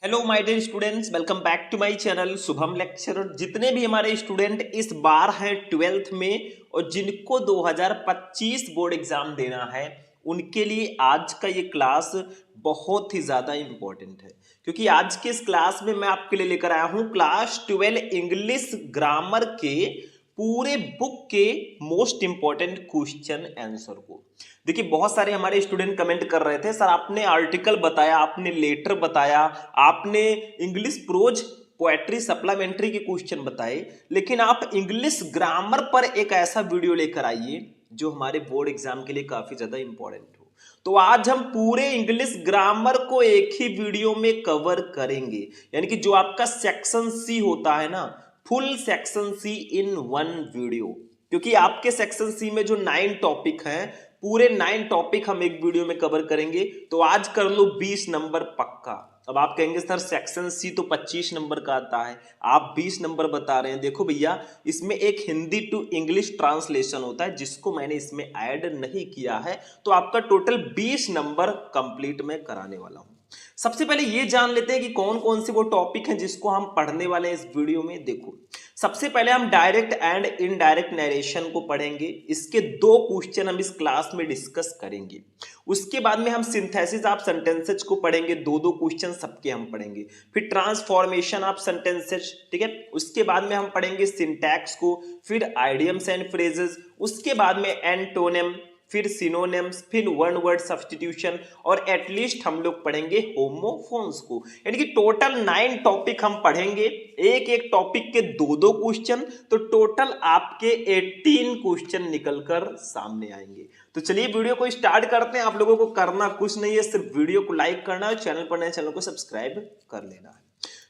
Hello my dear students, welcome back to my channel Shubham lecture. जितने भी हमारे student इस बार हैं 12th में और जिनको 2025 बोर्ड एग्जाम देना है, उनके लिए आज का ये क्लास बहुत ही ज़्यादा इम्पोर्टेंट है। क्योंकि आज के इस क्लास में मैं आपके लिए लेकर आया हूँ क्लास 12 इंग्लिश ग्रामर के पूरे बुक के मोस्ट इंपॉर्टेंट क्वेश्चन आंसर को। देखिए, बहुत सारे हमारे स्टूडेंट कमेंट कर रहे थे, सर आपने आर्टिकल बताया, आपने लेटर बताया, आपने इंग्लिश प्रोज पोएट्री सप्लीमेंट्री के क्वेश्चन बताए, लेकिन आप इंग्लिश ग्रामर पर एक ऐसा वीडियो लेकर आइए जो हमारे बोर्ड एग्जाम के लिए काफी ज्यादा इंपॉर्टेंट हो। तो आज हम पूरे इंग्लिश ग्रामर को एक ही वीडियो में कवर करेंगे, यानी कि जो आपका सेक्शन सी होता है ना, full section C in one video. क्योंकि आपके सेक्शन सी में जो 9 टॉपिक हैं, पूरे 9 टॉपिक हम एक वीडियो में कवर करेंगे। तो आज कर लो 20 नंबर पक्का। अब आप कहेंगे सर सेक्शन सी तो 25 नंबर का आता है, आप 20 नंबर बता रहे हैं। देखो भैया, इसमें एक हिंदी टू इंग्लिश ट्रांसलेशन होता है जिसको मैंने इसमें ऐड नहीं किया है। तो आपका टोटल 20 नंबर कंप्लीट मैं कराने वाला हूं। सबसे पहले ये जान लेते हैं कि कौन कौन से वो टॉपिक हैं जिसको हम पढ़ने वाले हैं इस वीडियो में। देखो, सबसे पहले हम डायरेक्ट एंड इनडायरेक्ट नरेशन को पढ़ेंगे। इसके 2 क्वेश्चन हम इस क्लास में डिस्कस करेंगे। उसके बाद में हम सिंथेसिस ऑफ सेंटेंसेस को पढ़ेंगे, 2-2 क्वेश्चन सबके हम पढ़ेंगे। फिर ट्रांसफॉर्मेशन ऑफ सेंटेंसेस, ठीक है। उसके बाद में हम पढ़ेंगे सिंटैक्स को, फिर आइडियम्स एंड फ्रेजेस, उसके बाद में एंटोनिम, फिर सिनोनिम्स, फिर वन वर्ड सब्स्टिट्यूशन, और एटलीस्ट हम लोग पढ़ेंगे होमोफोन्स को। यानी कि टोटल 9 टॉपिक हम पढ़ेंगे, एक एक टॉपिक के 2-2 क्वेश्चन, तो टोटल आपके 18 क्वेश्चन निकलकर सामने आएंगे। तो चलिए वीडियो को स्टार्ट करते हैं। आप लोगों को करना कुछ नहीं है, सिर्फ वीडियो को लाइक करना है, चैनल पर नए चैनल को सब्सक्राइब कर लेना है।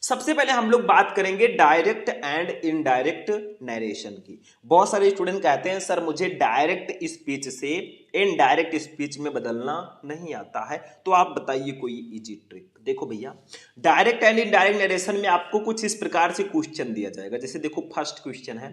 सबसे पहले हम लोग बात करेंगे डायरेक्ट एंड इनडायरेक्ट नरेशन की। बहुत सारे स्टूडेंट कहते हैं सर मुझे डायरेक्ट स्पीच से इनडायरेक्ट स्पीच में बदलना नहीं आता है, तो आप बताइए कोई इजी ट्रिक। देखो भैया, डायरेक्ट एंड इनडायरेक्ट नरेशन में आपको कुछ इस प्रकार से क्वेश्चन दिया जाएगा। जैसे देखो, फर्स्ट क्वेश्चन है,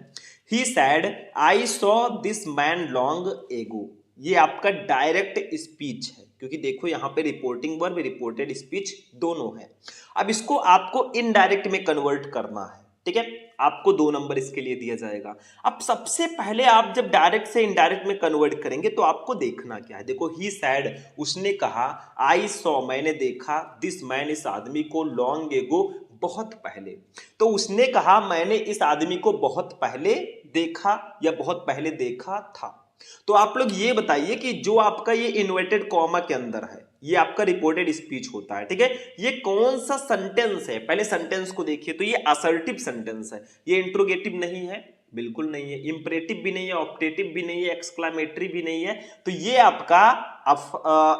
he said I saw this man long ago. ये आपका डायरेक्ट स्पीच है, क्योंकि देखो यहां पे रिपोर्टिंग वर्ब, रिपोर्टेड स्पीच दोनों है। अब इसको आपको इनडायरेक्ट में कन्वर्ट करना है, ठीक है। आपको 2 नंबर इसके लिए दिया जाएगा। अब सबसे पहले आप जब डायरेक्ट से इनडायरेक्ट में कन्वर्ट करेंगे तो आपको देखना क्या है। देखो, ही सैड उसने कहा, आई सॉ मैंने देखा, दिस मैन इस आदमी को, लॉन्ग एगो बहुत पहले। तो उसने कहा मैंने इस आदमी को बहुत पहले देखा या बहुत पहले देखा था। तो आप लोग ये बताइए कि जो आपका ये इन्वर्टेड कॉमा के अंदर है, ये आपका रिपोर्टेड स्पीच होता है, ठीक है। ये कौन सा सेंटेंस है? पहले सेंटेंस को देखिए, तो ये असर्टिव सेंटेंस है। ये इंट्रोगेटिव नहीं है, बिल्कुल नहीं है। इंपरेटिव भी नहीं है, ऑप्टेटिव भी नहीं है, एक्सक्लामेटरी भी नहीं है। तो ये आपका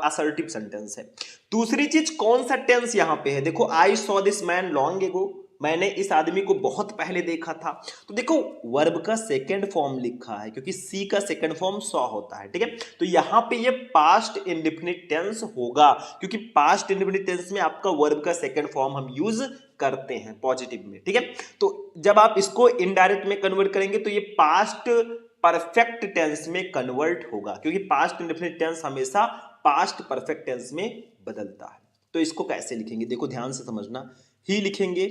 असर्टिव सेंटेंस है। दूसरी चीज, कौन सा टेंस यहां पे है? देखो, आई सॉ दिस मैन लॉन्ग एगो, मैंने इस आदमी को बहुत पहले देखा था। तो देखो, वर्ब का सेकंड फॉर्म लिखा है, क्योंकि सी का सेकंड फॉर्म सॉ होता है, ठीक है। तो यहां पे ये पास्ट इंडेफिनिट टेंस होगा, क्योंकि पास्ट इंडेफिनिट टेंस में आपका वर्ब का सेकंड फॉर्म हम यूज करते हैं पॉजिटिव में, ठीक है। तो जब आप इसको इनडायरेक्ट में कन्वर्ट करेंगे तो ये पास्ट परफेक्ट टेंस में कन्वर्ट होगा, क्योंकि पास्ट इंडेफिनिट टेंस हमेशा पास्ट परफेक्ट टेंस में बदलता है। तो इसको कैसे लिखेंगे? देखो ध्यान से समझना। ही लिखेंगे,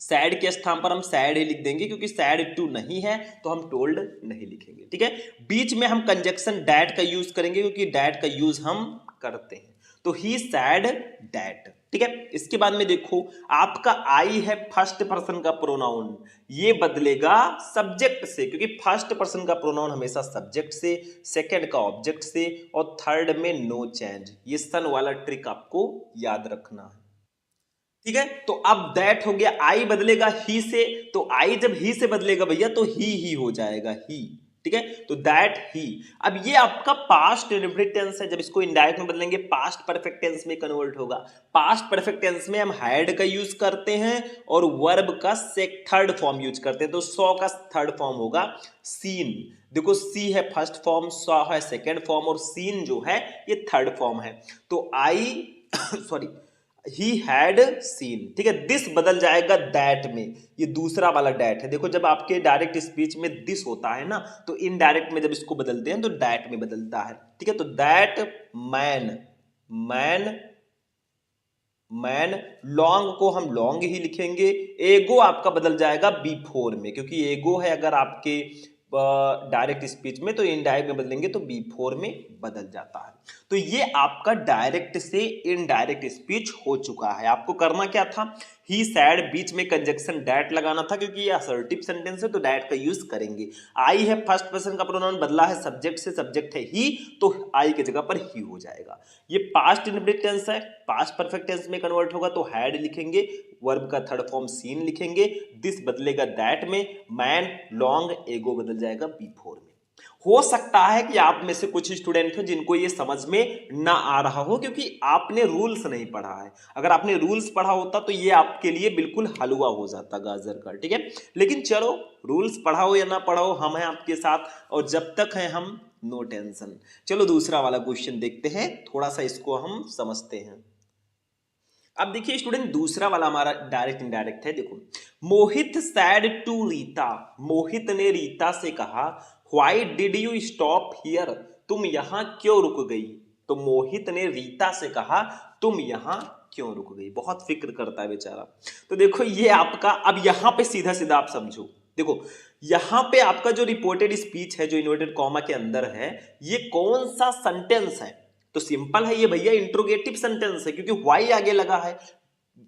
सैड के स्थान पर हम सैड ही लिख देंगे, क्योंकि सैड टू नहीं है तो हम टोल्ड नहीं लिखेंगे, ठीक है। बीच में हम कंजक्शन डैट का यूज करेंगे, क्योंकि डैट का यूज हम करते हैं। तो ही सैड डैट, ठीक है। इसके बाद में देखो, आपका आई है फर्स्ट पर्सन का प्रोनाउन, ये बदलेगा सब्जेक्ट से, क्योंकि फर्स्ट पर्सन का प्रोनाउन हमेशा सब्जेक्ट से, सेकंड का ऑब्जेक्ट से, और थर्ड में नो चेंज। ये सन वाला ट्रिक आपको याद रखना है, ठीक है। तो अब दैट हो गया, आई बदलेगा ही से, तो आई जब ही से बदलेगा भैया तो ही हो जाएगा, ही, ठीक है। तो दैट ही। अब ये आपका पास्ट इंडेफिनिट टेंस है, जब इसको इनडायरेक्ट में बदलेंगे पास्ट परफेक्ट टेंस में कन्वर्ट होगा। पास्ट परफेक्ट टेंस में हम हैड का यूज करते हैं और वर्ब का थर्ड फॉर्म यूज करते हैं। तो सॉ का थर्ड फॉर्म होगा सीन। देखो, सी है फर्स्ट फॉर्म, सॉ है सेकेंड फॉर्म, और सीन जो है ये थर्ड फॉर्म है। तो आई सॉरी, ही हैड सीन, ठीक है। दिस बदल जाएगा दैट में, ये दूसरा वाला डैट है। देखो, जब आपके डायरेक्ट स्पीच में दिस होता है ना, तो इनडायरेक्ट में जब इसको बदलते हैं तो डैट में बदलता है, ठीक है। तो that man, man man, long को हम लॉन्ग ही लिखेंगे, एगो आपका बदल जाएगा बिफोर में, क्योंकि एगो है अगर आपके डायरेक्ट स्पीच में, तो इनडायरेक्ट में बदलेंगे तो बिफोर में बदल जाता है। तो ये आपका डायरेक्ट से इनडायरेक्ट स्पीच हो चुका है। आपको करना क्या था, ही सैड, बीच में कंजक्शन डैट लगाना था, क्योंकि ये असर्टिव सेंटेंस है तो डैट का यूज करेंगे। आई है फर्स्ट पर्सन का प्रोनाउन बदला है सब्जेक्ट से, सब्जेक्ट है ही, तो आई की जगह पर ही हो जाएगा। ये पास्ट इंडेफिनिट टेंस है, पास्ट परफेक्ट टेंस में कन्वर्ट होगा तो हैड लिखेंगे, वर्ब का थर्ड फॉर्म सीन लिखेंगे, दिस बदलेगा दैट में, मैन लॉन्ग एगो बदल जाएगा बिफोर में। हो सकता है कि आप में से कुछ स्टूडेंट हो जिनको ये समझ में ना आ रहा हो, क्योंकि आपने रूल्स नहीं पढ़ा है। अगर आपने रूल्स पढ़ा होता तो ये आपके लिए बिल्कुल हलवा हो जाता गाजर का, ठीक है। लेकिन चलो, रूल्स पढ़ाओ या ना पढ़ाओ, हम हैं आपके साथ, और जब तक हैं हम, नो टेंशन। चलो दूसरा वाला क्वेश्चन देखते हैं, थोड़ा सा इसको हम समझते हैं। अब देखिए स्टूडेंट, दूसरा वाला हमारा डायरेक्ट इनडायरेक्ट है। देखो, मोहित सैड टू रीता, मोहित ने रीता से कहा, why did you stop here, तुम यहां क्यों रुक गई। तो मोहित ने रीता से कहा, तुम यहां क्यों रुक गई। बहुत फिक्र करता है बेचारा। तो देखो ये आपका, अब यहां पे सीधा सीधा आप समझो। देखो यहां पे आपका जो रिपोर्टेड स्पीच है, जो इन्वर्टेड कॉमा के अंदर है, ये कौन सा सेंटेंस है। तो सिंपल है ये भैया, इंट्रोगेटिव सेंटेंस है, क्योंकि वाई आगे लगा है,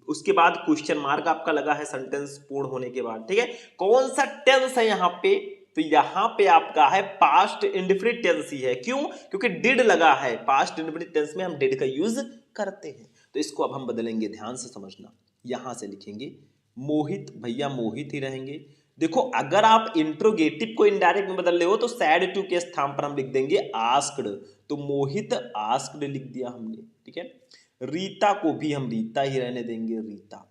उसके बाद क्वेश्चन मार्क आपका लगा है सेंटेंस पूर्ण होने के बाद, ठीक है। कौन सा टेंस है यहां पे, तो यहां पे आपका है पास्ट इंडेफिनिट टेंस ही है। क्यों, क्योंकि डिड लगा है, पास्ट इंडेफिनिट टेंस में हम डिड का यूज करते हैं। तो इसको अब हम बदलेंगे, ध्यान से समझना। यहां से लिखेंगे मोहित, भैया मोहित ही रहेंगे। देखो अगर आप इंट्रोगेटिव को इनडायरेक्ट में बदल रहे हो तो सैड टू के स्थान पर हम लिख देंगे आस्क्ड, तो मोहित आस्क्ड लिख दिया हमने, ठीक है। रीता को भी हम रीता ही रहने देंगे, रीता।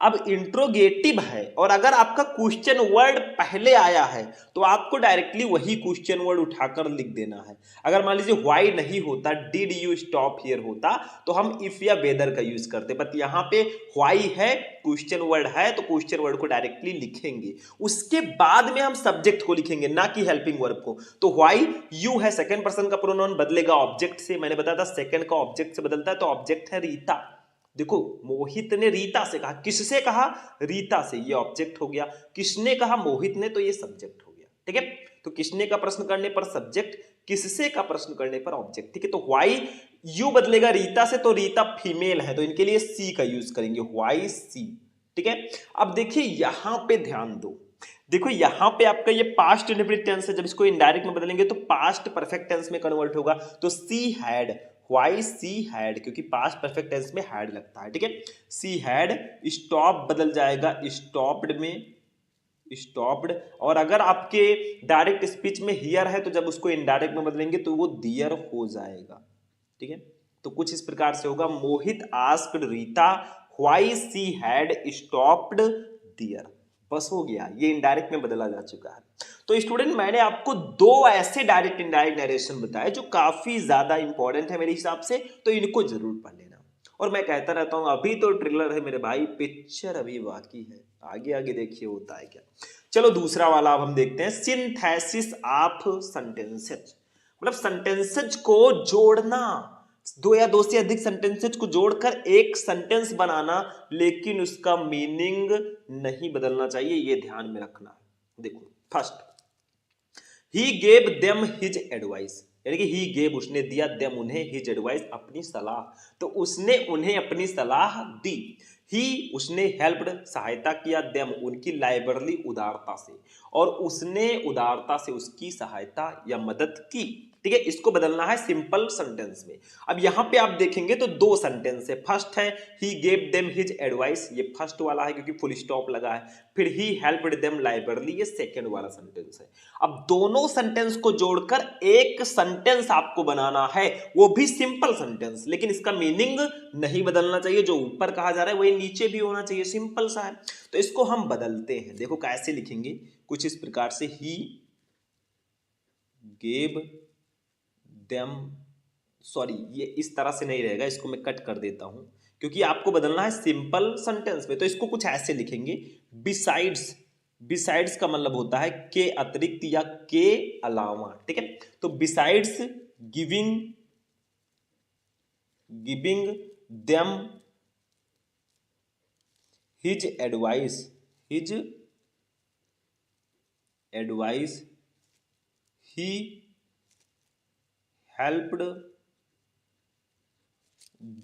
अब इंट्रोगेटिव है और अगर आपका क्वेश्चन वर्ड पहले आया है तो आपको डायरेक्टली वही क्वेश्चन वर्ड उठाकर लिख देना है। अगर मान लीजिए व्हाई नहीं होता, डिड यू स्टॉप हियर होता, तो हम इफ या वेदर का यूज करते, बट यहाँ पे व्हाई है, क्वेश्चन वर्ड है, तो क्वेश्चन वर्ड को डायरेक्टली लिखेंगे। उसके बाद में हम सब्जेक्ट को लिखेंगे, ना कि हेल्पिंग वर्ब को। तो व्हाई, यू है सेकंड पर्सन का प्रोनाउन, बदलेगा ऑब्जेक्ट से। मैंने बताया था सेकंड का ऑब्जेक्ट से बदलता है, तो ऑब्जेक्ट है रीता। देखो मोहित ने रीता से कहा, किससे कहा, रीता से, ये ऑब्जेक्ट हो गया। किसने कहा, मोहित ने, तो ये सब्जेक्ट हो गया, ठीक है। तो किसने का प्रश्न करने पर सब्जेक्ट, किससे का प्रश्न करने पर ऑब्जेक्ट, ठीक है। तो व्हाई यू बदलेगा रीता से, तो रीता फीमेल है तो इनके लिए सी का यूज करेंगे, व्हाई सी, ठीक है। अब देखिए यहां पे ध्यान दो, देखो यहां पे आपका ये पास्ट इंडेफिनिट टेंस है, जब इसको इनडायरेक्ट में बदलेंगे तो पास्ट परफेक्ट टेंस में कन्वर्ट होगा, तो she had, why she had, क्योंकि पास्ट परफेक्ट टेंस में हैड लगता है, ठीक है। सी हैड, स्टॉप बदल जाएगा स्टॉप्ड में, स्टॉप्ड। और अगर आपके डायरेक्ट स्पीच में हियर है तो जब उसको इनडायरेक्ट में बदलेंगे तो वो दियर हो जाएगा, ठीक है। तो कुछ इस प्रकार से होगा, Mohit asked Rita why she had stopped there. बस हो गया, ये इनडायरेक्ट में बदला जा चुका है। तो स्टूडेंट मैंने आपको दो ऐसे डायरेक्ट इनडायरेक्ट नरेशन बताए जो काफी ज्यादा इंपॉर्टेंट है मेरे हिसाब से, तो इनको जरूर पढ़ लेना। और मैं कहता रहता हूं अभी तो ट्रेलर है मेरे भाई, पिक्चर अभी बाकी है, आगे आगे देखिए होता है क्या। चलो दूसरा वाला अब हम देखते हैं, सिंथेसिस ऑफ सेंटेंसेज, मतलब सेंटेंसेज को जोड़ना, दो या दो से अधिक सेंटेंसेज को जोड़कर एक सेंटेंस बनाना, लेकिन उसका मीनिंग नहीं बदलना चाहिए, ये ध्यान में रखना है। देखो first, he gave them his advice, यानी कि ही गेव उसने दिया, देम उन्हें, हिज एडवाइस अपनी सलाह, तो उसने उन्हें अपनी सलाह दी। ही उसने हेल्प्ड सहायता किया, देम उनकी लाइबरली उदारता से, और उसने उदारता से उसकी सहायता या मदद की, ठीक है। इसको बदलना है सिंपल सेंटेंस में। अब यहां पे आप देखेंगे तो दो सेंटेंस है, फर्स्ट है he gave them his advice, ये फर्स्ट वाला है क्योंकि फुल स्टॉप लगा है, फिर ही हेल्प्ड देम लाइबरली, ये सेकंड वाला सेंटेंस है। अब दोनों सेंटेंस को जोड़कर एक सेंटेंस आपको बनाना है, वो भी सिंपल सेंटेंस, लेकिन इसका मीनिंग नहीं बदलना चाहिए, जो ऊपर कहा जा रहा है वही नीचे भी होना चाहिए, सिंपल सा है। तो इसको हम बदलते हैं, देखो कैसे लिखेंगे, कुछ इस प्रकार से, ही गेव देम, सॉरी ये इस तरह से नहीं रहेगा, इसको मैं कट कर देता हूं क्योंकि आपको बदलना है सिंपल सेंटेंस में। तो इसको कुछ ऐसे लिखेंगे, बिसाइड्स, बिसाइड्स का मतलब होता है के अतिरिक्त या के अलावा, ठीक है। तो besides giving, giving them his advice he helped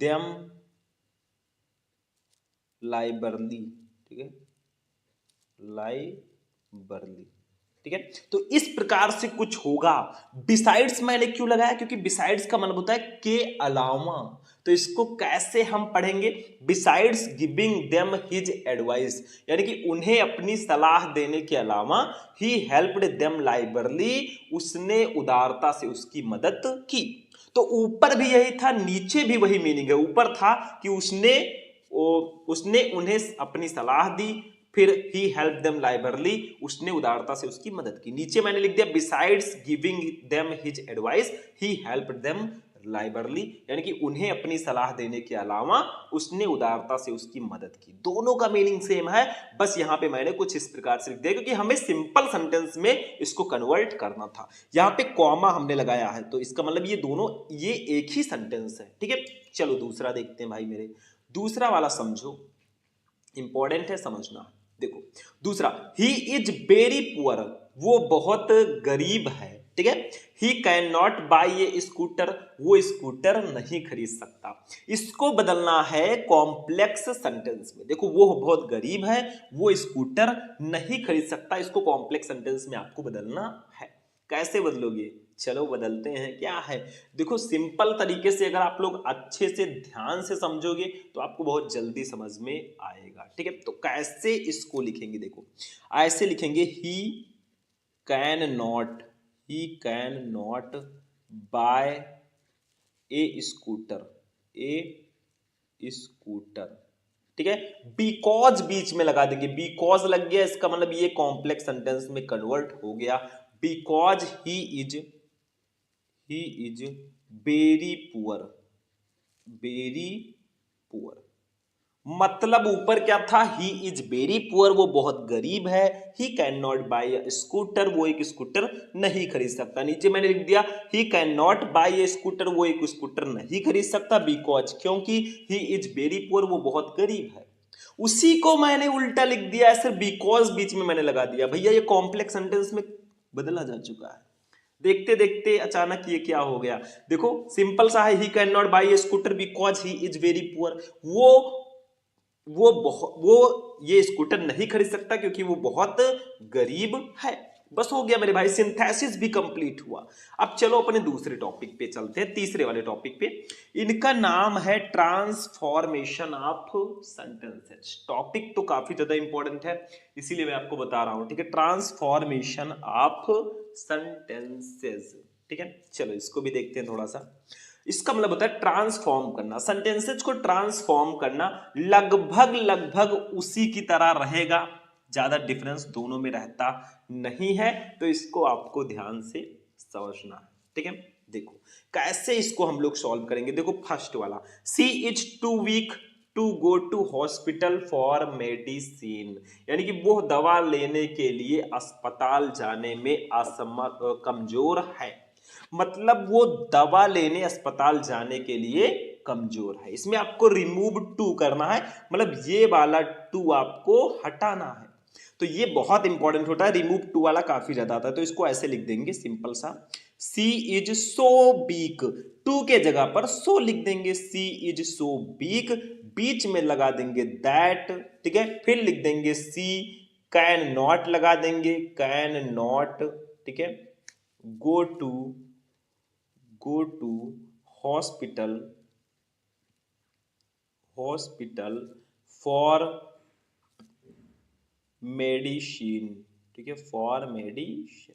them liberally, ठीक है, लाइबरली, ठीक है। तो इस प्रकार से कुछ होगा। बिसाइड्स मैंने क्यों लगाया, क्योंकि बिसाइड्स का मतलब होता है के अलावा। तो इसको कैसे हम पढ़ेंगे, besides giving them his advice, यानी कि उन्हें अपनी सलाह देने के अलावा ही हेल्प्ड देम लाइबरली, उसने उदारता से उसकी मदद की। तो ऊपर भी यही था, नीचे भी वही मीनिंग है। ऊपर था कि उसने उन्हें अपनी सलाह दी, फिर ही हेल्प देम लाइबरली, उसने उदारता से उसकी मदद की। नीचे मैंने लिख दिया besides giving them his advice he help them liberally, यानी कि उन्हें अपनी सलाह देने के अलावा उसने उदारता से उसकी मदद की। दोनों का मीनिंग सेम है, बस यहां पे मैंने कुछ इस प्रकार से लिख दिया क्योंकि हमें सिंपल सेंटेंस में इसको कन्वर्ट करना था। यहां पे कॉमा हमने लगाया है, तो इसका मतलब ये दोनों ये एक ही सेंटेंस है, ठीक है। चलो दूसरा देखते हैं भाई मेरे। दूसरा वाला समझो, इंपॉर्टेंट है समझना। देखो दूसरा, ही इज वेरी पुअर, वो बहुत गरीब है, ठीक है। ही can not by A scooter, वो स्कूटर नहीं खरीद सकता। इसको बदलना है कॉम्प्लेक्स सेंटेंस में। देखो वो बहुत गरीब है, वो स्कूटर नहीं खरीद सकता, इसको कॉम्प्लेक्स सेंटेंस में आपको बदलना है। कैसे बदलोगे, चलो बदलते हैं। क्या है, देखो सिंपल तरीके से अगर आप लोग अच्छे से ध्यान से समझोगे तो आपको बहुत जल्दी समझ में आएगा, ठीक है। तो कैसे इसको लिखेंगे, देखो ऐसे लिखेंगे, he can not buy a scooter, ठीक है। बिकॉज बीच में लगा देंगे, बिकॉज लग गया, इसका मतलब ये कॉम्प्लेक्स सेंटेंस में कन्वर्ट हो गया। Because he is very poor, मतलब ऊपर क्या था, ही इज वेरी पुअर, वो बहुत गरीब है। ही can not by a scooter, वो एक स्कूटर नहीं खरीद सकता। नीचे मैंने लिख दिया, ही can not by A scooter, वो एक स्कूटर नहीं खरीद सकता। बिकॉज, क्योंकि ही इज वेरी पुअर, वो बहुत गरीब है। उसी को मैंने उल्टा लिख दिया, सिर्फ बिकॉज बीच में मैंने लगा दिया। भैया ये कॉम्प्लेक्स सेंटेंस में बदला जा चुका है। देखते देखते अचानक ये क्या हो गया, देखो सिंपल सा है, ही can not by A scooter because he is very poor, वो ये स्कूटर नहीं खरीद सकता क्योंकि वो बहुत गरीब है। बस हो गया मेरे भाई, सिंथेसिस भी कंप्लीट हुआ। अब चलो अपने दूसरे टॉपिक पे चलते हैं, तीसरे वाले टॉपिक पे। इनका नाम है ट्रांसफॉर्मेशन ऑफ सेंटेंसेस। टॉपिक तो काफी ज्यादा इंपॉर्टेंट है, इसीलिए मैं आपको बता रहा हूं, ठीक है। ट्रांसफॉर्मेशन ऑफ सेंटेंसेस, ठीक है। चलो इसको भी देखते हैं थोड़ा सा। इसका मतलब होता है ट्रांसफॉर्म करना, सेंटेंसेस को ट्रांसफॉर्म करना। लगभग उसी की तरह रहेगा, ज्यादा डिफरेंस दोनों में रहता नहीं है, तो इसको आपको ध्यान से समझना है, ठीक है। देखो कैसे इसको हम लोग सॉल्व करेंगे। देखो फर्स्ट वाला, she is too weak to go to hospital for medicine, यानी कि वो दवा लेने के लिए अस्पताल जाने में कमजोर है। मतलब वो दवा लेने अस्पताल जाने के लिए कमजोर है। इसमें आपको रिमूव टू करना है, मतलब ये वाला टू आपको हटाना है। तो ये बहुत इंपॉर्टेंट होता है, रिमूव टू वाला काफी ज्यादा आता है। तो इसको ऐसे लिख देंगे सिंपल सा, सी इज सो वीक, टू के जगह पर सो लिख देंगे, सी इज सो वीक, बीच में लगा देंगे दैट, ठीक है। फिर लिख देंगे सी कैन नॉट लगा देंगे, कैन नॉट, ठीक है, go to hospital for medicine, ठीक है, फॉर मेडिसिन।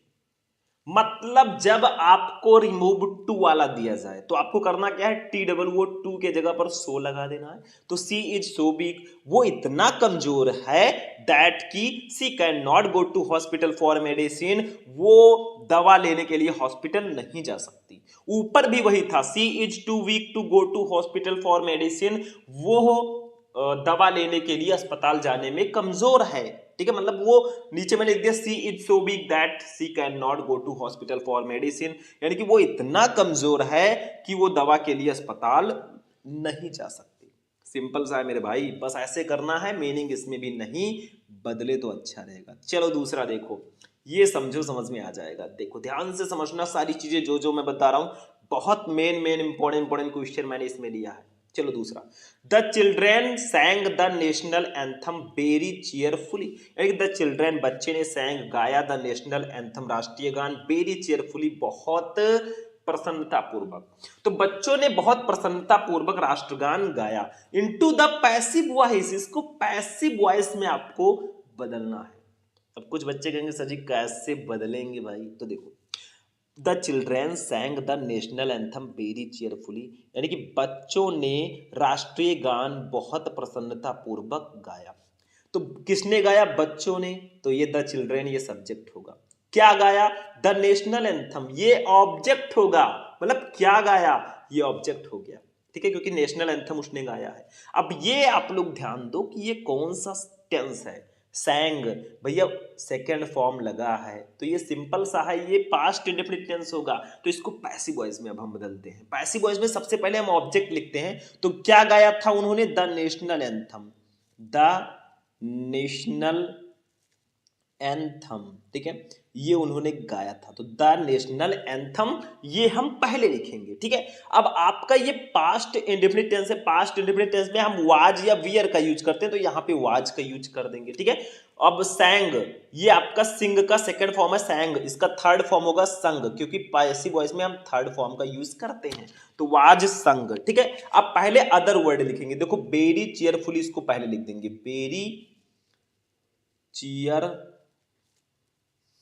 मतलब जब आपको रिमूव टू वाला दिया जाए तो आपको करना क्या है, टी डबल वो टू के जगह पर सो लगा देना है। तो सी इज सो वीक, वो इतना कमजोर है दैट की she can not go to hospital for medicine, वो दवा लेने के लिए हॉस्पिटल नहीं जा सकती। ऊपर भी वही था, she is too weak to go to hospital for medicine, वो दवा लेने के लिए अस्पताल जाने में कमजोर है, ठीक है। मतलब वो नीचे मैंने लिख दिया, she is so weak that she can not go to hospital for medicine, यानी कि वो इतना कमजोर है कि वो दवा के लिए अस्पताल नहीं जा सकती। सिंपल सा है मेरे भाई, बस ऐसे करना है, मीनिंग इसमें भी नहीं बदले तो अच्छा रहेगा। चलो दूसरा देखो, ये समझो, समझ में आ जाएगा। देखो ध्यान से समझना सारी चीजें जो जो मैं बता रहा हूं, बहुत मेन इंपॉर्टेंट क्वेश्चन मैंने इसमें लिया है। चलो दूसरा, the children sang the national anthem very cheerfully, यानी द चिल्ड्रेन बच्चे ने सैंग गाया द नेशनल एंथम राष्ट्रीय गान वेरी चीयरफुली बहुत प्रसन्नता पूर्वक। तो बच्चों ने बहुत प्रसन्नता पूर्वक राष्ट्रगान गाया। इनटू द पैसिव वॉइस, इसको पैसिव वॉइस में आपको बदलना है। अब कुछ बच्चे कहेंगे सर जी कैसे बदलेंगे भाई, तो देखो, the children sang the national anthem very cheerfully, यानी कि बच्चों ने राष्ट्रीय गान बहुत प्रसन्नता पूर्वक गाया। तो किसने गाया? बच्चों ने, तो ये द चिल्ड्रेन ये सब्जेक्ट होगा। क्या गाया? द नेशनल एंथम, ये ऑब्जेक्ट होगा, मतलब क्या गाया, ये ऑब्जेक्ट हो गया, ठीक है, क्योंकि नेशनल एंथम उसने गाया है। अब ये आप लोग ध्यान दो कि ये कौन सा टेंस है। सैंग भैया सेकंड फॉर्म लगा है, तो ये सिंपल सा है, ये पास्ट इंडेफिनिट टेंस होगा, तो इसको पैसिव वॉइस में अब हम बदलते हैं। पैसिव वॉइस में सबसे पहले हम ऑब्जेक्ट लिखते हैं, तो क्या गाया था उन्होंने? The national anthem, the national anthem, ठीक है, ये उन्होंने गाया था, तो द नेशनल एंथम ये हम पहले लिखेंगे, ठीक है। अब आपका ये पास्ट इंडेफिनिट टेंस है, पास्ट इंडेफिनिट टेंस में हम वाज या वियर का यूज करते हैं, तो यहाँ पे वाज का यूज कर देंगे, ठीक है। अब सैंग, ये आपका सिंग का सेकंड फॉर्म है सैंग, इसका थर्ड फॉर्म होगा संग, क्योंकि पैसिव वॉइस में हम थर्ड फॉर्म का यूज करते हैं, तो वाज संग, ठीक है। अब पहले अदर वर्ड लिखेंगे, देखो वेरी चीयरफुली इसको पहले लिख देंगे, वेरी चीयर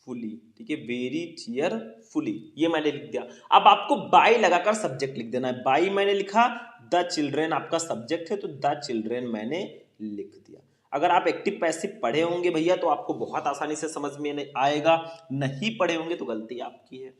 फुली, ठीक है, वेरी चीयरफुली ये मैंने लिख दिया। अब आपको बाय लगाकर सब्जेक्ट लिख देना है। बाय मैंने लिखा, द चिल्ड्रेन आपका सब्जेक्ट है, तो द चिल्ड्रेन मैंने लिख दिया। अगर आप एक्टिव पैसिव पढ़े होंगे भैया तो आपको बहुत आसानी से समझ में आएगा, नहीं पढ़े होंगे तो गलती आपकी है,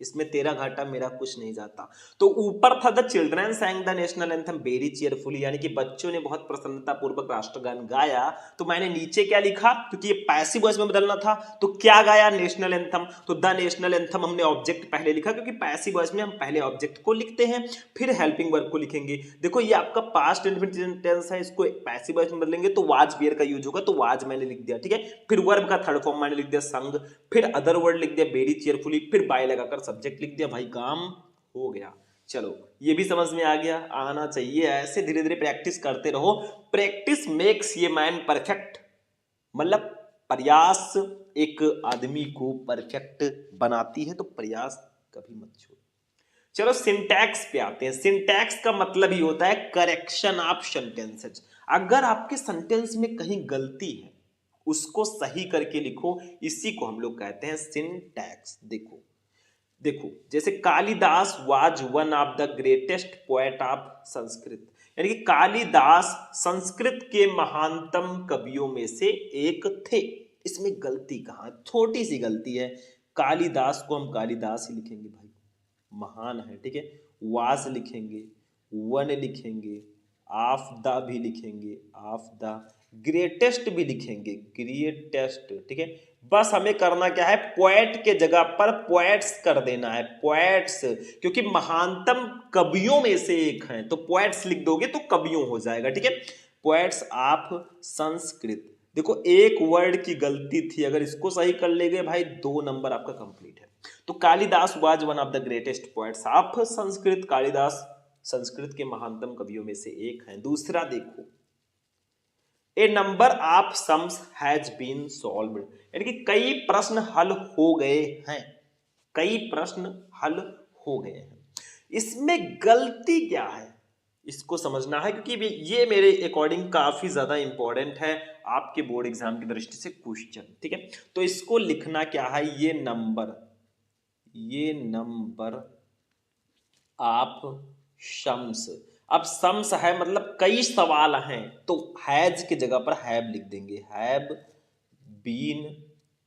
इसमें तेरा घाटा मेरा कुछ नहीं जाता। तो ऊपर था the children sang the national anthem very cheerfully, यानी कि बच्चों ने बहुत प्रसन्नता पूर्वक राष्ट्रगान गाया, तो मैंने नीचे क्या लिखा, क्योंकि ये पैसिव वॉइस में बदलना था, तो क्या गाया? नेशनल एंथम, तो द नेशनल एंथम हमने ऑब्जेक्ट पहले लिखा, क्योंकि पैसिव वॉइस में हम पहले ऑब्जेक्ट को लिखते हैं फिर हेल्पिंग वर्ब को लिखेंगे। देखो ये आपका पास्ट इंडेफिनिट टेंस है, इसको पैसिव वॉइस में बदलेंगे तो वाज वेयर का यूज होगा, तो वाज मैंने लिख दिया, ठीक है। फिर वर्ब का थर्ड फॉर्म मैंने लिख दिया संग, फिर अदर वर्ड लिख दिया वेरी चीयरफुली, फिर बाय लगाकर सब्जेक्ट लिख दिया, भाई काम हो गया। चलो ये भी समझ में आ गया, आना चाहिए, ऐसे धीरे धीरे प्रैक्टिस करते रहो। प्रैक्टिस मेक्स ये मैन परफेक्ट, मतलब प्रयास एक आदमी को परफेक्ट बनाती है, तो प्रयास कभी मत छोड़ो। चलो सिंटैक्स पे आते हैं। सिंटैक्स का मतलब ही होता है करेक्शन ऑफ सेंटेंसेस। अगर आपके सेंटेंस में कहीं गलती है उसको सही करके लिखो, इसी को हम लोग कहते हैं सिंटैक्स। देखो देखो, जैसे Kalidas was one of the greatest poet of Sanskrit, यानी कि कालिदास संस्कृत के महानतम कवियों में से एक थे। इसमें गलती कहाँ? छोटी सी गलती है, कालिदास को हम कालिदास ही लिखेंगे भाई, महान है, ठीक है। वास लिखेंगे, वन लिखेंगे, ऑफ द भी लिखेंगे, ऑफ द, ग्रेटेस्ट भी लिखेंगे, ग्रेटेस्ट, ठीक है। बस हमें करना क्या है, पोएट के जगह पर पोएट्स कर देना है, पोएट्स, क्योंकि महानतम कवियों में से एक हैं, तो पोएट्स लिख दोगे तो कवियों हो जाएगा, ठीक है। Poets of Sanskrit. देखो एक वर्ड की गलती थी, अगर इसको सही कर ले गए भाई 2 नंबर आपका कंप्लीट है। तो Kalidas was one of the greatest poets of Sanskrit, Kalidas Sanskrit के महानतम कवियों में से एक हैं। दूसरा देखो, a number of sums has been solved, यानी कि कई प्रश्न हल हो गए हैं, कई प्रश्न हल हो गए हैं। इसमें गलती क्या है इसको समझना है, क्योंकि ये मेरे अकॉर्डिंग काफी ज्यादा इंपॉर्टेंट है आपके बोर्ड एग्जाम की दृष्टि से क्वेश्चन, ठीक है। तो इसको लिखना क्या है, ये नंबर ऑफ सम्स। अब सम्स है मतलब कई सवाल हैं, तो हैज की जगह पर हैव लिख देंगे, हैव बीन,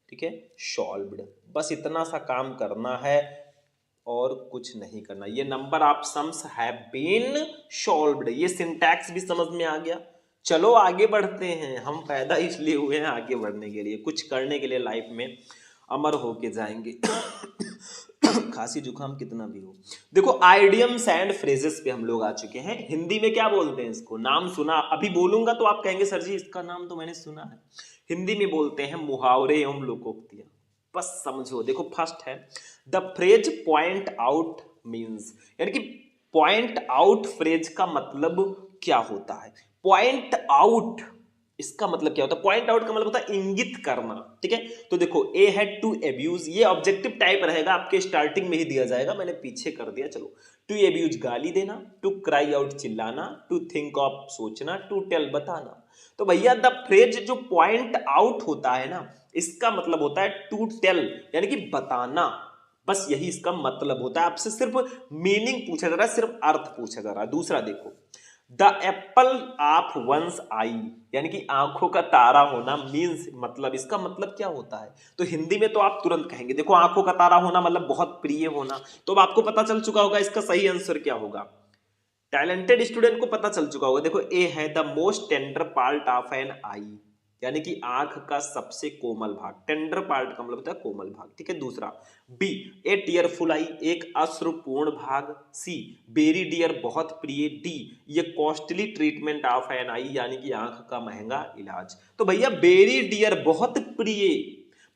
ठीक है, सॉल्व्ड। बस इतना सा काम करना है और कुछ नहीं करना। ये number of sums have been solved, ये सिंटैक्स भी समझ में आ गया। चलो आगे बढ़ते हैं, हम पैदा इसलिए हुए हैं आगे बढ़ने के लिए, कुछ करने के लिए, लाइफ में अमर होके जाएंगे। खांसी जुकाम कितना भी हो। देखो आइडियम्स एंड फ्रेजेस पे हम लोग आ चुके हैं। हिंदी में क्या बोलते हैं इसको, नाम सुना, अभी बोलूंगा तो आप कहेंगे सर जी इसका नाम तो मैंने सुना है। हिंदी में बोलते हैं मुहावरे एवं लोकोक्तियां। बस समझो, देखो फर्स्ट है the phrase point out means, यानी कि पॉइंट आउट फ्रेज का मतलब क्या होता है। पॉइंट आउट इसका मतलब क्या होता है, पॉइंट आउट का मतलब होता है इंगित करना, ठीक है। तो देखो ए है टू एब्यूज, ये ऑब्जेक्टिव टाइप रहेगा, आपके स्टार्टिंग में ही दिया जाएगा, मैंने पीछे कर दिया। चलो, टू एब्यूज गाली देना, टू क्राई आउट चिल्लाना, टू थिंक ऑफ सोचना, टू टेल बताना। तो भैया द फ्रेज जो पॉइंट आउट होता है ना, इसका मतलब होता है टू टेल, यानी कि बताना। बस यही इसका मतलब होता है। आपसे सिर्फ मीनिंग पूछा जा रहा है, सिर्फ अर्थ पूछा जा रहा है। दूसरा देखो the apple of one's eye, यानी कि आंखों का तारा होना मीन्स, मतलब इसका मतलब क्या होता है। तो हिंदी में तो आप तुरंत कहेंगे, देखो आंखों का तारा होना मतलब बहुत प्रिय होना। तो अब आपको पता चल चुका होगा इसका सही आंसर क्या होगा। टैलेंटेड स्टूडेंट को पता चल चुका होगा। देखो ए है the most tender part of an eye, यानी कि आंख का सबसे कोमल भाग। टेंडर पार्ट का मतलब होता है कोमल भाग, ठीक है। दूसरा बी ए टीयरफुल आई, एक अश्रुपूर्ण भाग। सी वेरी डियर, बहुत प्रिय। डी ये costly treatment of an eye, यानी कि आंख का महंगा इलाज। तो भैया वेरी डियर बहुत प्रिय,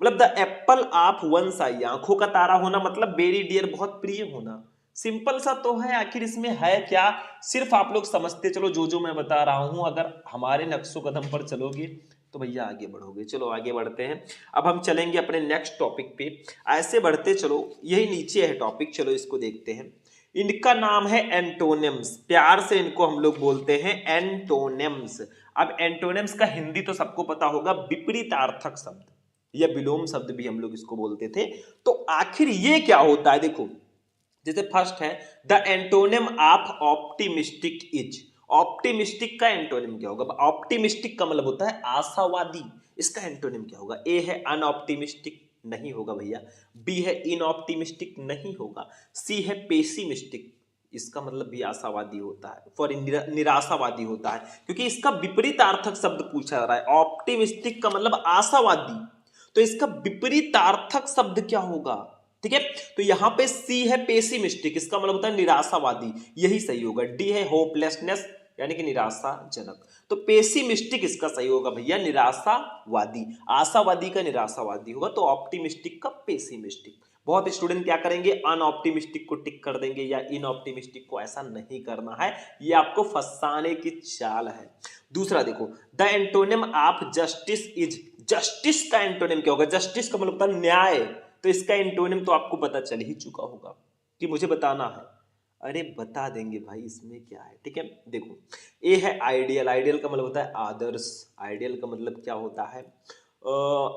मतलब the apple of one's eye, आंखों का तारा होना मतलब वेरी डियर बहुत प्रिय होना। सिंपल सा तो है, आखिर इसमें है क्या। सिर्फ आप लोग समझते चलो जो मैं बता रहा हूं, अगर हमारे नक्शो कदम पर चलोगे तो भैया आगे बढ़ोगे। चलो आगे बढ़ते हैं, अब हम चलेंगे अपने नेक्स्ट टॉपिक पे। ऐसे बढ़ते चलो, यही नीचे है टॉपिक, चलो इसको देखते हैं। इनका नाम है एंटोनिम्स, प्यार से इनको हम लोग बोलते हैं एंटोनिम्स। अब एंटोनिम्स का हिंदी तो सबको पता होगा, विपरीतार्थक शब्द या विलोम शब्द भी हम लोग इसको बोलते थे। तो आखिर ये क्या होता है, देखो जैसे फर्स्ट है the antonym of optimistic is. Optimistic का एंटोनिम क्या होगा। ऑप्टिमिस्टिक का मतलब होता है आशावादी, इसका एंटोनिम क्या होगा। ए है अनऑप्टिमिस्टिक, नहीं होगा भैया। बी है इनऑप्टिमिस्टिक, नहीं होगा। सी है पेसिमिस्टिक, इसका मतलब भी आशावादी होता है, फॉर निराशावादी होता है, क्योंकि इसका विपरीतार्थक शब्द पूछा जा रहा है। ऑप्टिमिस्टिक का मतलब आशावादी, तो इसका विपरीतार्थक शब्द क्या होगा, ठीक है। तो यहां पे सी है पेसिमिस्टिक, इसका मतलब होता है निराशावादी, यही सही होगा। डी है होपलेसनेस, यानी कि निराशाजनक, तो पेसिमिस्टिक इसका सही होगा भैया, निराशावादी। आशावादी का निराशावादी होगा, तो ऑप्टिमिस्टिक का पेसिमिस्टिक। बहुत स्टूडेंट क्या करेंगे, अनऑप्टिमिस्टिक को टिक कर देंगे या इनऑप्टिमिस्टिक को, ऐसा नहीं करना है, ये आपको फंसाने की चाल है। दूसरा देखो the antonym of justice is, justice का एंटोनिम क्या होगा। जस्टिस का मतलब होता है न्याय, तो इसका एंटोनिम तो आपको पता चल ही चुका होगा कि मुझे बताना है। अरे बता देंगे भाई, इसमें क्या है, ठीक है। देखो ए है आइडियल, आइडियल का मतलब होता है आदर्श। आइडियल का मतलब क्या होता है,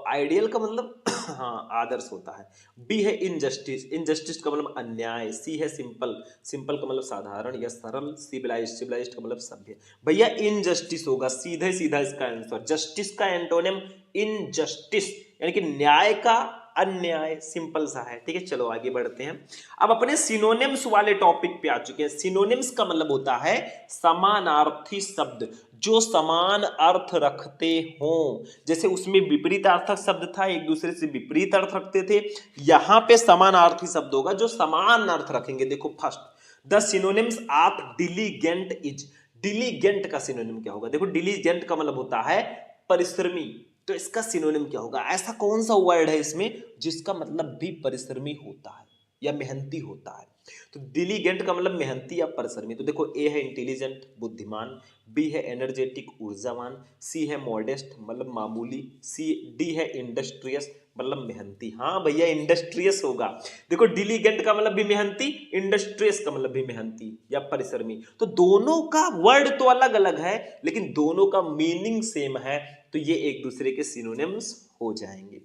आइडियल का मतलब हाँ आदर्श होता है। बी है इनजस्टिस, इनजस्टिस का मतलब अन्याय। सी है सिंपल, सिंपल का मतलब साधारण या सरल। सिविलाइज्ड, सिविलाइज्ड का मतलब सभ्य। भैया इनजस्टिस होगा, सीधे सीधा इसका आंसर। जस्टिस का एंटोनिम इनजस्टिस, यानी कि न्याय का अन्याय, सिंपल सा है, ठीक है। चलो आगे बढ़ते हैं, अब अपने सिनोनिम्स वाले टॉपिक पे आ चुके हैं। सिनोनिम्स का मतलब होता है समानार्थी शब्द, जो समान अर्थ रखते हो। जैसे उसमें विपरीतार्थक शब्द था, एक दूसरे से विपरीत अर्थ रखते थे, यहां पे समानार्थी शब्द होगा जो समान अर्थ रखेंगे। देखो first the synonyms of diligent is, diligent का सिनोनिम क्या होगा। देखो डिलीगेंट का मतलब होता है परिश्रमी, तो इसका सिनोनिम क्या होगा। ऐसा कौन सा वर्ड है इसमें जिसका मतलब भी परिश्रमी होता है या मेहनती होता है। तो डिलीगेंट का मतलब मेहनती या परिश्रमी। तो देखो ए है इंटेलिजेंट बुद्धिमान, बी है एनर्जेटिक ऊर्जावान, सी है मॉडेस्ट मतलब मामूली, सी डी है इंडस्ट्रियस मतलब मेहनती। हाँ भैया इंडस्ट्रियस होगा। देखो डिलीगेंट का मतलब भी मेहनती, इंडस्ट्रियस का मतलब भी मेहनती या परिश्रमी। तो दोनों का वर्ड तो अलग अलग है, लेकिन दोनों का मीनिंग सेम है, तो ये एक दूसरे के सिनोनिम्स हो जाएंगे।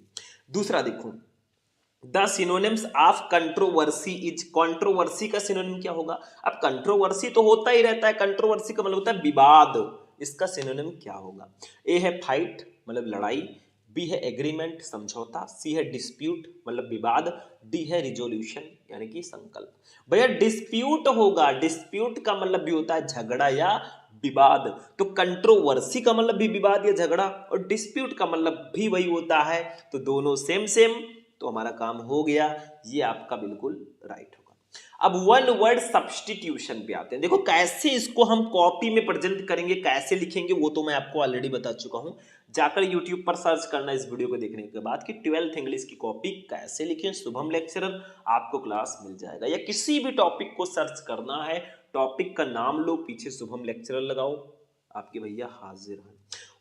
दूसरा देखो the synonyms of controversy is, controversy का सिनोनिम क्या होगा। अब कंट्रोवर्सी तो होता ही रहता है, कंट्रोवर्सी का मतलब होता है विवाद, इसका सिनोनिम क्या होगा। ए है फाइट मतलब लड़ाई, बी है एग्रीमेंट समझौता, सी है डिस्प्यूट मतलब विवाद, डी है रिजोल्यूशन यानी कि संकल्प। भैया डिस्प्यूट होगा, डिस्प्यूट का मतलब भी होता है झगड़ा या विवाद, तो कंट्रोवर्सी का मतलब भी विवाद या झगड़ा, और डिस्प्यूट का मतलब भी वही होता है, तो दोनों सेम सेम, तो हमारा काम हो गया, ये आपका बिल्कुल राइट होगा। अब वन वर्ड सब्स्टिट्यूशन पे आते हैं। देखो कैसे इसको हम कॉपी में प्रेजेंट करेंगे, कैसे लिखेंगे, वो तो मैं आपको ऑलरेडी बता चुका हूं। जाकर यूट्यूब पर सर्च करना इस वीडियो को देखने के बाद कि 12th इंग्लिश की कॉपी कैसे लिखें, शुभम लेक्चरर, आपको क्लास मिल जाएगा। या किसी भी टॉपिक को सर्च करना है, टॉपिक का नाम लो, पीछे शुभम लेक्चरर लगाओ, आपके भैया हाजिर हैं।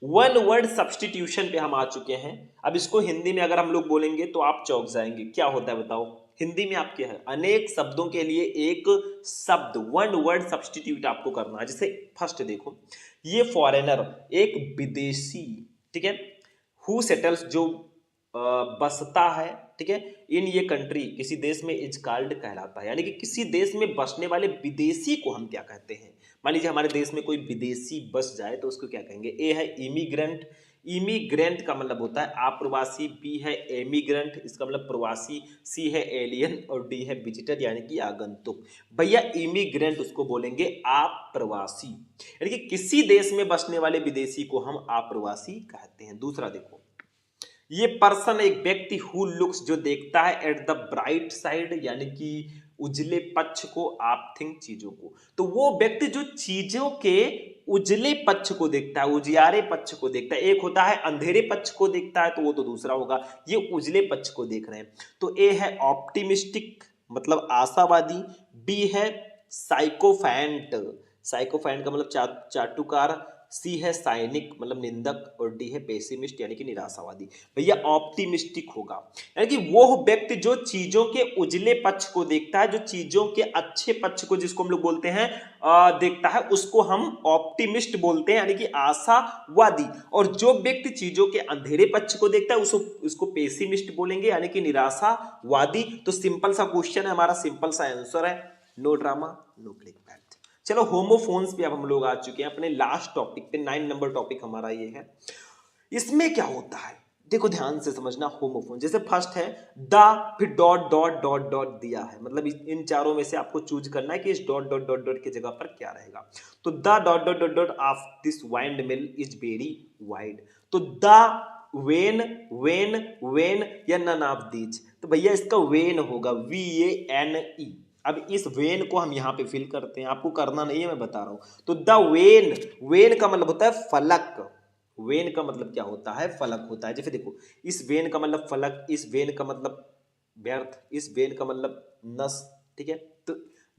वन वर्ड सब्स्टिट्यूशन पे हम आ चुके हैं। अब इसको हिंदी में अगर हम लोग बोलेंगे तो आप चौंक जाएंगे, क्या होता है बताओ। हिंदी में आप क्या है, अनेक शब्दों के लिए एक शब्द, वन वर्ड सब्स्टिट्यूट आपको करना है। जैसे फर्स्ट देखो, ये फॉरेनर, एक विदेशी, ठीक है, हु सेटल्स, जो बसता है, ठीक है, इन ये कंट्री, किसी देश में, इज कॉल्ड कहलाता है। यानी कि किसी देश में बसने वाले विदेशी को हम क्या कहते हैं। मान लीजिए हमारे देश में कोई विदेशी बस जाए तो उसको क्या कहेंगे। ए है इमिग्रेंट, इमिग्रेंट का मतलब होता है आप्रवासी, बी है एमिग्रेंट, इसका मतलब प्रवासी, सी है एलियन और डी है विजिटर यानी कि आगंतुक। भैया इमिग्रेंट उसको बोलेंगे आप्रवासी, यानी कि किसी देश में बसने वाले विदेशी को हम आप्रवासी कहते हैं। दूसरा देखो, ये पर्सन एक व्यक्ति, हु लुक्स, जो देखता है, एट द ब्राइट साइड यानी कि उजले पक्ष को, आप थिंक, चीजों को। तो वो व्यक्ति जो चीजों के उजले पक्ष को देखता है, उजियारे पक्ष को देखता है। एक होता है अंधेरे पक्ष को देखता है, तो वो तो दूसरा होगा, ये उजले पक्ष को देख रहे हैं। तो ए है ऑप्टिमिस्टिक मतलब आशावादी, बी है साइकोफैंट, साइकोफैंट का मतलब चाटुकार, सी है साइनिक मतलब निंदक और डी है पेसिमिस्ट यानी कि निराशावादी। भैया ऑप्टिमिस्टिक होगा, यानी कि वो व्यक्ति जो चीजों के उजले पक्ष को देखता है, जो चीजों के अच्छे पक्ष को, जिसको हम लोग बोलते हैं देखता है, उसको हम ऑप्टिमिस्ट बोलते हैं यानी कि आशावादी। और जो व्यक्ति चीजों के अंधेरे पक्ष को देखता है उसको पेसिमिस्ट बोलेंगे यानी कि निराशावादी। तो सिंपल सा क्वेश्चन है हमारा, सिंपल सा आंसर है, no drama no click bait. चलो होमोफोन्स पे अब हम लोग आ चुके हैं अपने लास्ट टॉपिक पे, 9 नंबर टॉपिक हमारा ये है। इसमें क्या होता है देखो ध्यान से समझना। होमोफोन जैसे फर्स्ट है द, फिर डॉट डॉट डॉट डॉट दिया है, मतलब इन चारों में से आपको चूज करना है कि इस डॉट डॉट डॉट डॉट की जगह पर क्या रहेगा। तो the dot dot dot dot of this wind mill is very wide. तो द वेन वेन वेन या नन ऑफ दीज, तो भैया इसका वेन होगा VANE। अब इस वेन को हम यहाँ पे फिल करते हैं, आपको करना नहीं है मैं बता रहा हूं। तो द वेन, वेन का मतलब होता है फलक, वेन का मतलब क्या होता है, फलक होता है। जैसे देखो इस वेन का मतलब फलक, इस वेन का मतलब व्यर्थ, इस वेन का मतलब नस, ठीक है। तो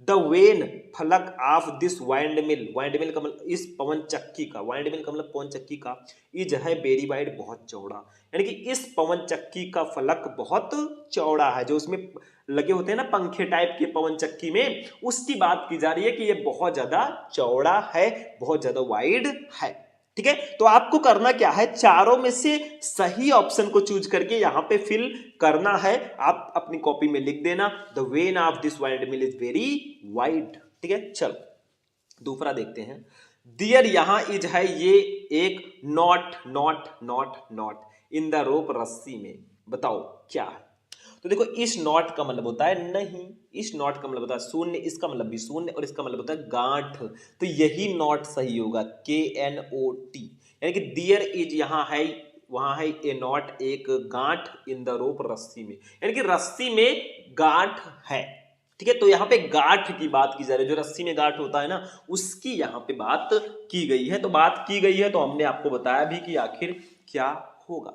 द वेन फलक of this windmill, windmill का मतलब इस पवन चक्की का, वाइंड मिल का मतलब पवन चक्की का, इज है वेरी वाइड बहुत चौड़ा, यानी कि इस पवन चक्की का फलक बहुत चौड़ा है। जो उसमें लगे होते हैं ना पंखे टाइप के पवन चक्की में, उसकी बात की जा रही है कि ये बहुत ज्यादा चौड़ा है, बहुत ज्यादा वाइड है, ठीक है। तो आपको करना क्या है, चारों में से सही ऑप्शन को चूज करके यहां पे फिल करना है। आप अपनी कॉपी में लिख देना the when of this wind mill is very wide, ठीक है। चलो दूसरा देखते हैं। दियर यहां इज है, ये एक not not not not in the rope, रस्सी में, बताओ क्या है। तो देखो इस नॉट का मतलब होता है नहीं, इस नॉट का मतलब होता है शून्य, इसका मतलब भी शून्य और इसका मतलब होता है गांठ। तो यही नॉट सही होगा, KNOT, यानी कि दियर इज यहां है, वहां है ए नॉट, एक गांठ, इन द रोप रस्सी में, यानी कि रस्सी में गांठ है, ठीक है। तो यहाँ पे गांठ की बात की जा रही है, जो रस्सी में गांठ होता है ना, उसकी यहाँ पे बात की गई है। तो बात की गई है तो हमने आपको बताया भी कि आखिर क्या होगा।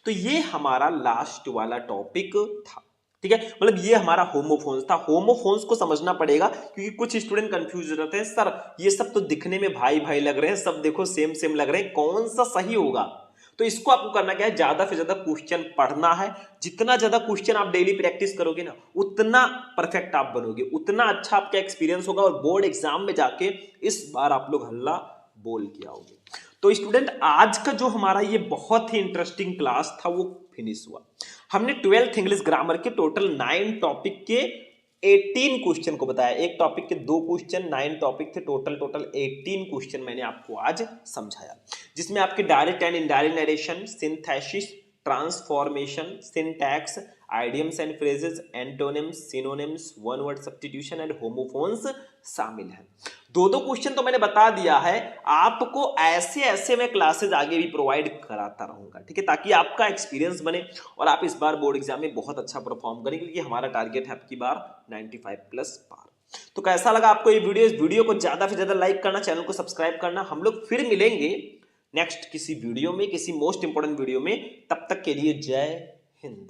तो ये हमारा लास्ट वाला टॉपिक था, ठीक है। मतलब ये हमारा होमोफोन्स था। होमोफोन्स को समझना पड़ेगा क्योंकि कुछ स्टूडेंट कंफ्यूज रहते हैं, सर ये सब तो दिखने में भाई भाई लग रहे हैं, सब देखो सेम सेम लग रहे हैं, कौन सा सही होगा। तो इसको आपको करना क्या है, ज्यादा से ज्यादा क्वेश्चन पढ़ना है। जितना ज्यादा क्वेश्चन आप डेली प्रैक्टिस करोगे ना, उतना परफेक्ट आप बनोगे, उतना अच्छा आपका एक्सपीरियंस होगा और बोर्ड एग्जाम में जाके इस बार आप लोग हल्ला बोल के आओगे। तो स्टूडेंट आज का जो हमारा ये बहुत ही इंटरेस्टिंग क्लास था वो फिनिश हुआ। हमने 12th इंग्लिश ग्रामर के टोटल 9 टॉपिक के 18 क्वेश्चन को बताया। एक टॉपिक के 2 क्वेश्चन, 9 टॉपिक थे, टोटल 18 क्वेश्चन मैंने आपको आज समझाया, जिसमें आपके direct and indirect narration, synthesis, transformation, syntax, idioms and phrases, antonyms, synonyms, one word substitution and homophones शामिल है। दो दो क्वेश्चन तो मैंने बता दिया है, आपको ऐसे ऐसे मैं क्लासेस आगे भी प्रोवाइड कराता रहूंगा, ठीक है, ताकि आपका एक्सपीरियंस बने और आप इस बार बोर्ड एग्जाम में बहुत अच्छा परफॉर्म करें, क्योंकि हमारा टारगेट है आपकी बार 95+ पार। तो कैसा लगा आपको ये वीडियो? इस वीडियो को ज्यादा से ज्यादा लाइक करना, चैनल को सब्सक्राइब करना। हम लोग फिर मिलेंगे नेक्स्ट किसी वीडियो में, किसी मोस्ट इंपोर्टेंट वीडियो में। तब तक के लिए जय हिंद।